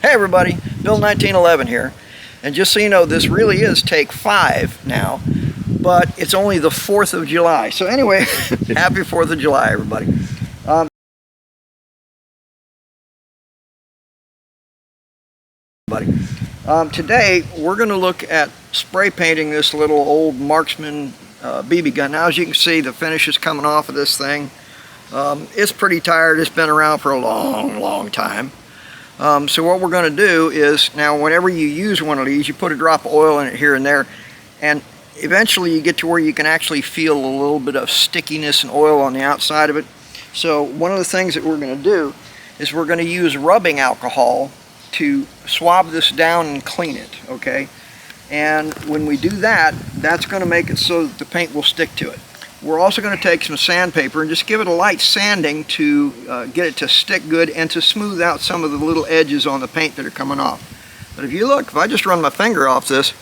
Hey everybody, Bill 1911 here, and just so you know, this really is take 5 now, but it's only the 4th of July. So anyway, happy 4th of July everybody. Today we're going to look at spray painting this little old Marksman BB gun. Now as you can see, the finish is coming off of this thing. It's pretty tired. It's been around for a long time. So what we're going to do is, now whenever you use one of these, you put a drop of oil in it here and there, and eventually you get to where you can actually feel a little bit of stickiness and oil on the outside of it. So one of the things that we're going to do is we're going to use rubbing alcohol to swab this down and clean it, okay? And when we do that, that's going to make it so that the paint will stick to it. We're also going to take some sandpaper and just give it a light sanding to get it to stick good and to smooth out some of the little edges on the paint that are coming off. But if you look, if I just run my finger off this,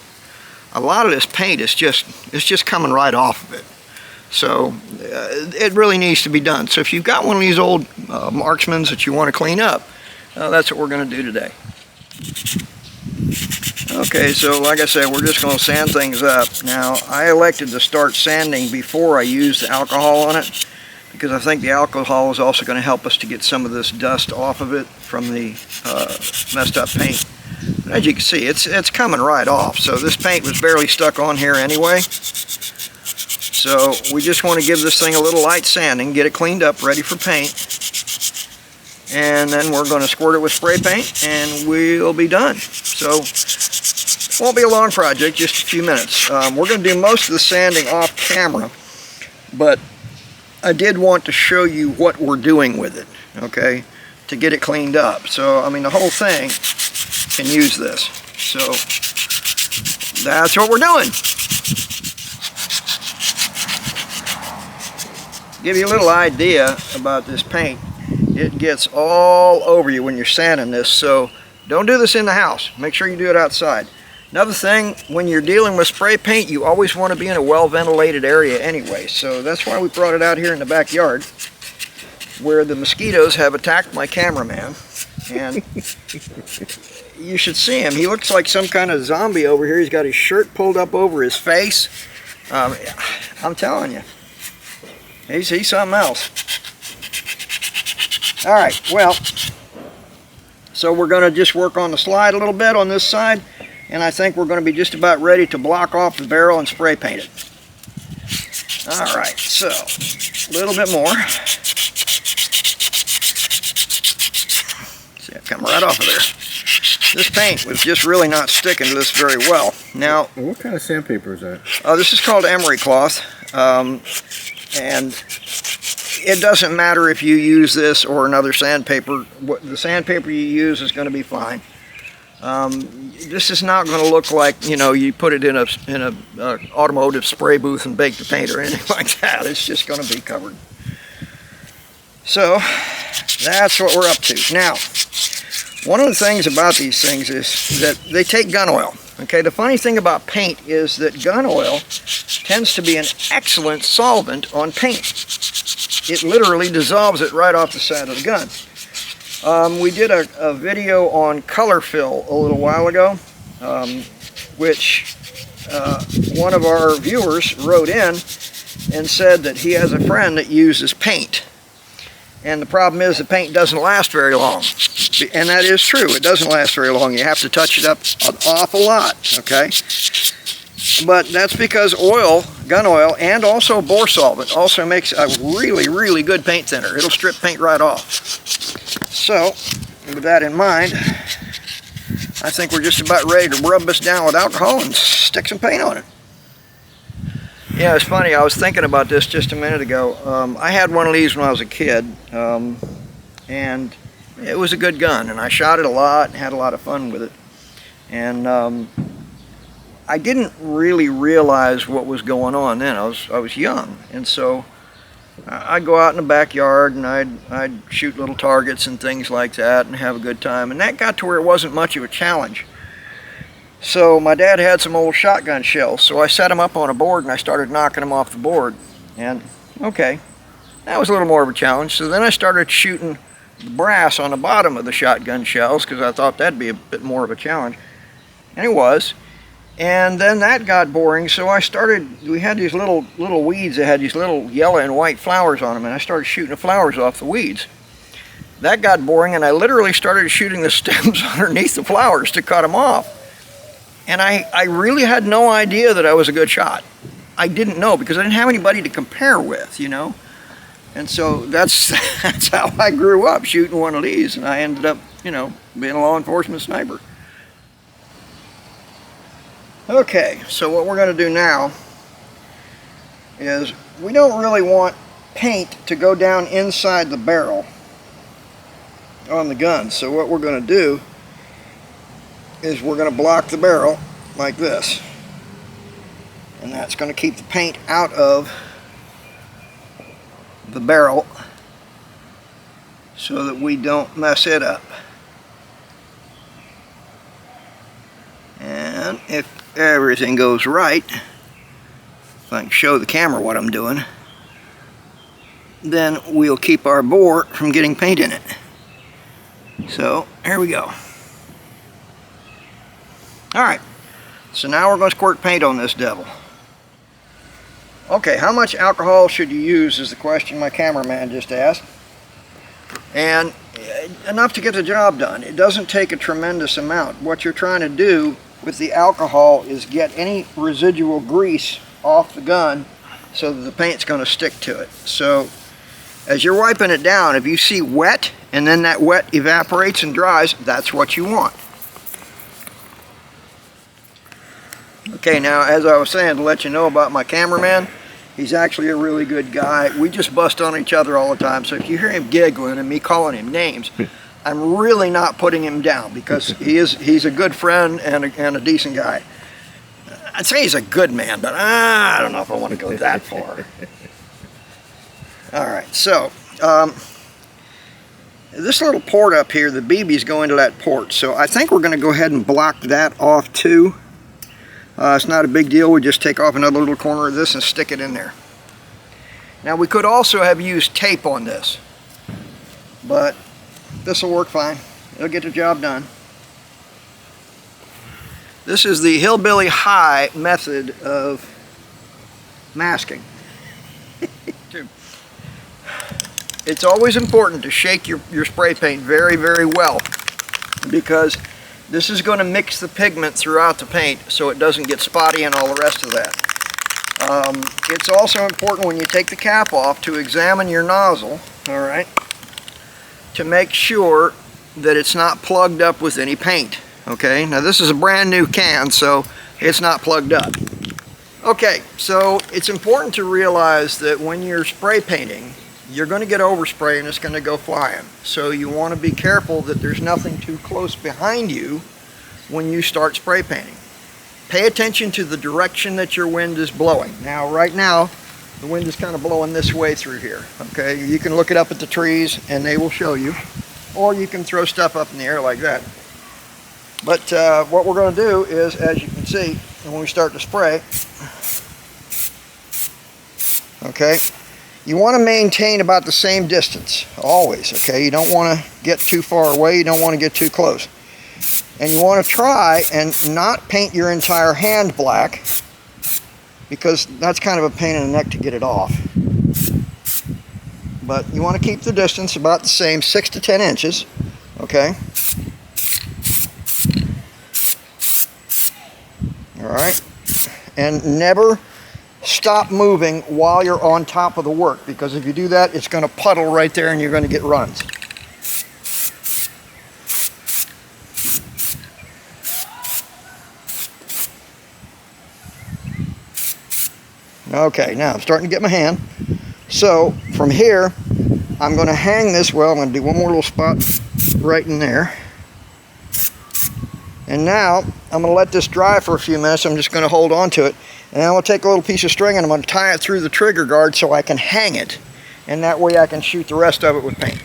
a lot of this paint is just coming right off of it. So it really needs to be done. So if you've got one of these old Marksmans that you want to clean up, that's what we're going to do today. Okay, so like I said, we're just going to sand things up. Now, I elected to start sanding before I used the alcohol on it, because I think the alcohol is also going to help us to get some of this dust off of it from the messed up paint. But as you can see, it's coming right off. So this paint was barely stuck on here anyway. So we just want to give this thing a little light sanding, get it cleaned up, ready for paint. And then we're going to squirt it with spray paint and we'll be done. So it won't be a long project, just a few minutes. We're going to do most of the sanding off camera, but I did want to show you what we're doing with it, okay, to get it cleaned up. So I mean, the whole thing can use this. So that's what we're doing. Give you a little idea about this paint. It gets all over you when you're sanding this, so don't do this in the house. Make sure you do it outside. Another thing, when you're dealing with spray paint, you always want to be in a well-ventilated area anyway, so that's why we brought it out here in the backyard, where the mosquitoes have attacked my cameraman. And you should see him. He looks like some kind of zombie over here. He's got his shirt pulled up over his face. I'm telling you, he's something else. All right, well, so we're going to just work on the slide a little bit on this side, and I think we're going to be just about ready to block off the barrel and spray paint it. All right, so a little bit more. See, I've come right off of there. This paint was just really not sticking to this very well. Now, what kind of sandpaper is that? This is called emery cloth, and it doesn't matter if you use this or another sandpaper. The sandpaper you use is going to be fine. This is not going to look like, you know, you put it in a automotive spray booth and bake the paint or anything like that. It's just going to be covered. So that's what we're up to. Now, one of the things about these things is that they take gun oil. Okay, the funny thing about paint is that gun oil tends to be an excellent solvent on paint. It literally dissolves it right off the side of the gun. We did a video on color fill a little while ago, which one of our viewers wrote in and said that he has a friend that uses paint. And the problem is the paint doesn't last very long. And that is true, it doesn't last very long. You have to touch it up an awful lot, okay? But that's because oil, gun oil, and also bore solvent also makes a really good paint thinner. It'll strip paint right off. So, with that in mind, I think we're just about ready to rub this down with alcohol and stick some paint on it. Yeah, it's funny, I was thinking about this just a minute ago. I had one of these when I was a kid, and it was a good gun, and I shot it a lot and had a lot of fun with it. And I didn't really realize what was going on then. I was young, and so I'd go out in the backyard and I'd shoot little targets and things like that and have a good time. And that got to where it wasn't much of a challenge. So my dad had some old shotgun shells, so I set them up on a board and I started knocking them off the board. And okay, that was a little more of a challenge. So then I started shooting the brass on the bottom of the shotgun shells because I thought that'd be a bit more of a challenge. And it was. And then that got boring, so I started, we had these little weeds that had these little yellow and white flowers on them, and I started shooting the flowers off the weeds. That got boring, and I literally started shooting the stems underneath the flowers to cut them off. And I really had no idea that I was a good shot. I didn't know because I didn't have anybody to compare with, you know. And so that's how I grew up, shooting one of these, and I ended up, you know, being a law enforcement sniper. Okay, so what we're going to do now is we don't really want paint to go down inside the barrel on the gun. So what we're going to do is we're going to block the barrel like this. And that's going to keep the paint out of the barrel so that we don't mess it up. And if everything goes right, if I can show the camera what I'm doing, then we'll keep our bore from getting paint in it. So here we go. Alright, so now we're going to squirt paint on this devil. Okay, how much alcohol should you use is the question my cameraman just asked. And enough to get the job done. It doesn't take a tremendous amount. What you're trying to do with the alcohol is get any residual grease off the gun so that the paint's going to stick to it. So as you're wiping it down, if you see wet and then that wet evaporates and dries, that's what you want. Okay, now as I was saying, to let you know about my cameraman, he's actually a really good guy. We just bust on each other all the time, so if you hear him giggling and me calling him names, I'm really not putting him down because he's a good friend and a decent guy. I'd say he's a good man, but I don't know if I want to go that far. Alright, so this little port up here, the BBs go into that port, so I think we're going to go ahead and block that off too. It's not a big deal. We just take off another little corner of this and stick it in there. Now we could also have used tape on this, but this will work fine. It'll get the job done. This is the hillbilly high method of masking. It's always important to shake your spray paint very, very well because this is going to mix the pigment throughout the paint so it doesn't get spotty and all the rest of that. It's also important when you take the cap off to examine your nozzle, alright, to make sure that it's not plugged up with any paint. Okay, now this is a brand new can, so it's not plugged up. Okay, so it's important to realize that when you're spray painting, you're going to get overspray and it's going to go flying. So you want to be careful that there's nothing too close behind you when you start spray painting. Pay attention to the direction that your wind is blowing. Now, right now, the wind is kind of blowing this way through here. Okay, you can look it up at the trees and they will show you. Or you can throw stuff up in the air like that. But what we're going to do is, as you can see, when we start to spray, okay, you want to maintain about the same distance, always, okay? You don't want to get too far away, you don't want to get too close. And you want to try and not paint your entire hand black, because that's kind of a pain in the neck to get it off. But you want to keep the distance about the same, 6 to 10 inches, okay? Alright, and never stop moving while you're on top of the work, because if you do that, it's going to puddle right there and you're going to get runs. Okay, now I'm starting to get my hand. So from here, I'm going to hang this, well, I'm going to do one more little spot right in there. And now I'm going to let this dry for a few minutes. I'm just going to hold on to it. And then I'm going to take a little piece of string and I'm going to tie it through the trigger guard so I can hang it. And that way I can shoot the rest of it with paint.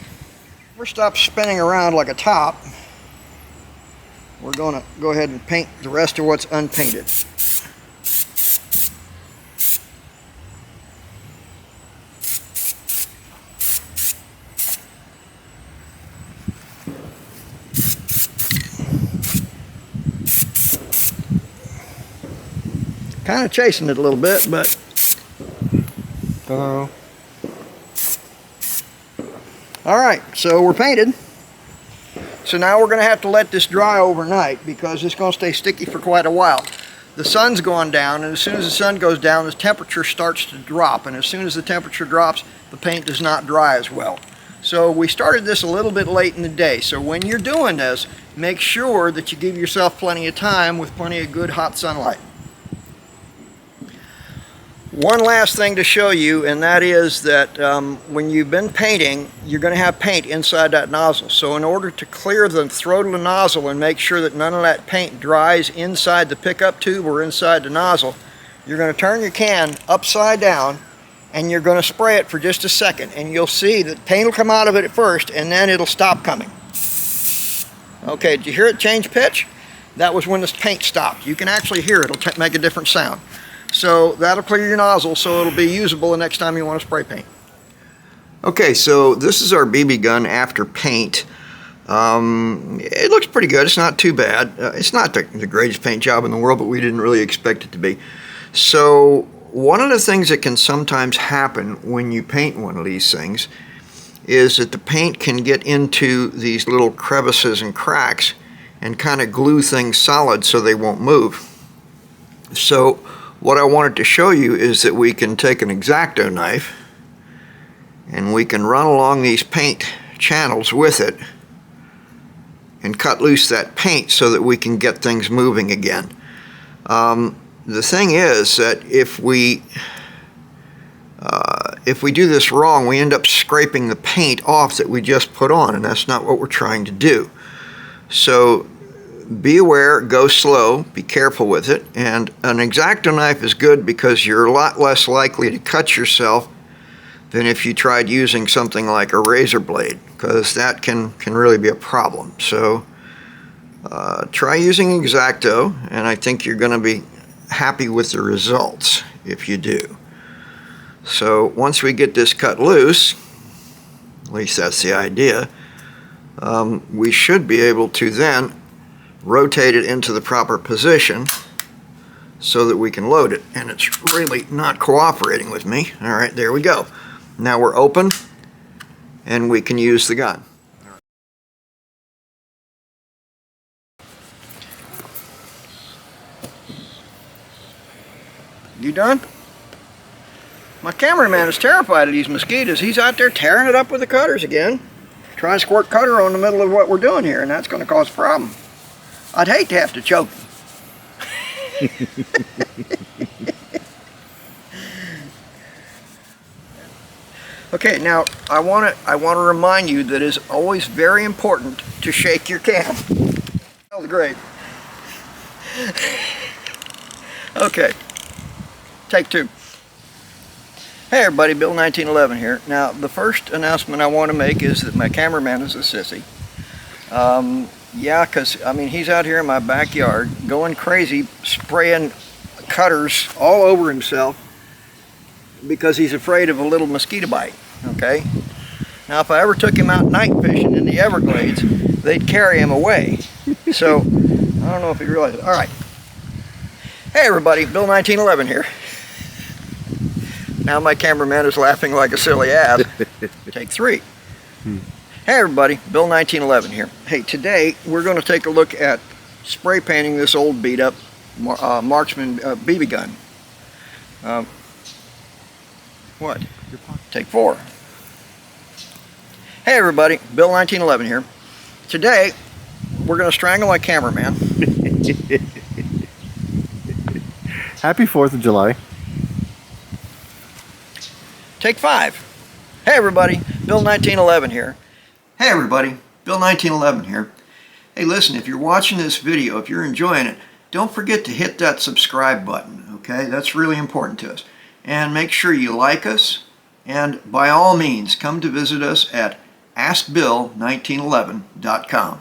We're stop spinning around like a top. We're going to go ahead and paint the rest of what's unpainted. kind of chasing it a little bit, but... All right, so we're painted. So now we're going to have to let this dry overnight because it's going to stay sticky for quite a while. The sun's going down, and as soon as the sun goes down, the temperature starts to drop, and as soon as the temperature drops, the paint does not dry as well. So we started this a little bit late in the day, so when you're doing this, make sure that you give yourself plenty of time with plenty of good hot sunlight. One last thing to show you, and that is that when you've been painting, you're going to have paint inside that nozzle. So in order to clear the throat of the nozzle and make sure that none of that paint dries inside the pickup tube or inside the nozzle, you're going to turn your can upside down and you're going to spray it for just a second, and you'll see that paint will come out of it at first and then it'll stop coming. Okay, did you hear it change pitch? That was when the paint stopped. You can actually hear it. It'll make a different sound. So that'll clear your nozzle so it'll be usable the next time you want to spray paint. Okay, so this is our BB gun after paint. It looks pretty good. It's not too bad. It's not the greatest paint job in the world, but we didn't really expect it to be. So one of the things that can sometimes happen when you paint one of these things is that the paint can get into these little crevices and cracks and kind of glue things solid so they won't move. So what I wanted to show you is that we can take an X-Acto knife and we can run along these paint channels with it and cut loose that paint so that we can get things moving again. The thing is that if we do this wrong, we end up scraping the paint off that we just put on, and that's not what we're trying to do. So be aware, go slow, be careful with it, and an X-Acto knife is good because you're a lot less likely to cut yourself than if you tried using something like a razor blade, because that can really be a problem. So try using X-Acto, and I think you're going to be happy with the results if you do. So once we get this cut loose, at least that's the idea, we should be able to then rotate it into the proper position so that we can load it, and it's really not cooperating with me. All right, there we go. Now we're open and we can use the gun. You done? My cameraman is terrified of these mosquitoes. He's out there tearing it up with the cutters again, trying to squirt cutter on the middle of what we're doing here, and that's going to cause a problem. I'd hate to have to choke him. Okay, now I want to remind you that it's always very important to shake your can. Oh, great. Okay, take two. Hey everybody, Bill 1911 here. Now the first announcement I want to make is that my cameraman is a sissy. Yeah, because I mean he's out here in my backyard going crazy, spraying cutters all over himself because he's afraid of a little mosquito bite. Okay, now if I ever took him out night fishing in the Everglades, they'd carry him away. So I don't know if he realizes. All right. Hey everybody, Bill 1911 here. Now my cameraman is laughing like a silly ass. Take three. Hey everybody, Bill 1911 here. Hey, today we're going to take a look at spray painting this old beat up Marksman BB gun. What? Take four. Hey everybody, Bill 1911 here. Today we're going to strangle my cameraman. Happy 4th of July. Take five. Hey everybody, Bill 1911 here. Hey everybody, Bill 1911 here. Hey listen, if you're watching this video, if you're enjoying it, don't forget to hit that subscribe button, okay? That's really important to us. And make sure you like us, and by all means, come to visit us at AskBill1911.com.